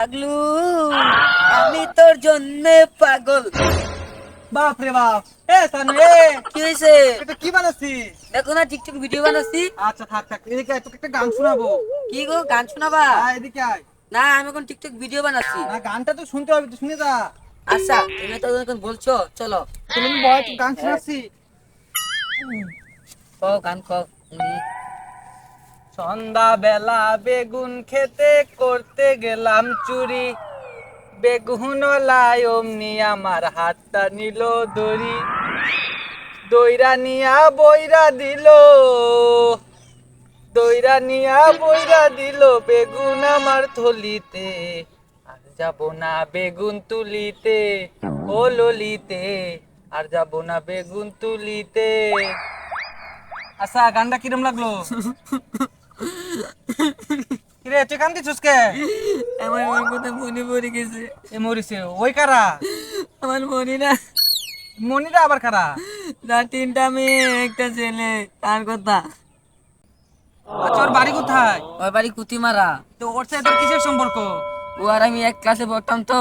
পাগলু, আমি তোর জন্য পাগল। বাপ রে বাপ। সানু কি হয়েছে? এটা কি বানাচ্ছি? দেখো না, টিকটক ভিডিও বানাচ্ছি। আচ্ছা থাক থাক, এদিকে আয়, তোকে একটা গান শোনাবো। কি গো, গান শোনাবা? এদিকে আয়। না, আমি এখন টিকটক ভিডিও বানাচ্ছি। না, গানটা তো শুনতে হবে, তুই শুনে যা। আচ্ছা, তুমি তো এখন বলছো, চলো। তুমি বয়, তুই গান শোনাচ্ছি। কও, গান কও। সন্ধ্যা বেলা বেগুন খেতে করতে গেলাম চুরি, বেগুন লাই অমনি আমার হাতটা নিল দড়ি, দইরা নিয়া বইরা দিল, দইরা নিয়া বইরা দিল বেগুন আমার থলিতে, আর যাব না বেগুন তুলিতে, ও ললিতে, আর যাব না বেগুন তুলিতে। আচ্ছা, গানটা কিরম লাগলো? কিরে, তুই কান দিছিস কে? আমার ওই কথা মনে পড়ে গেছে। এ মরিছে ওই কারা? আমার মনে না, মনিরা আবার কারা? তার তিনটা মেয়ে একটা ছেলে, তার কথা। আচ্ছা, ওর বাড়ি কোথায়? ওর বাড়ি কুতিমারা। তো ওর সাথে তোর কিসের সম্পর্ক? ও আর আমি এক ক্লাসে পড়তাম তো,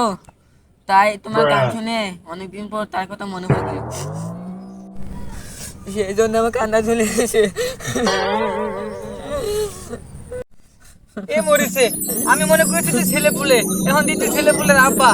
তাই তোমার গান শুনে অনেকদিন পর তার কথা মনে পড়ে গেল, সেই জন্য আমার কান্না চলে এসেছে। এ মরিছে, আমি মনে করেছি যে ছেলে পুলে, এখন দিতে ছেলে পুলের আব্বা।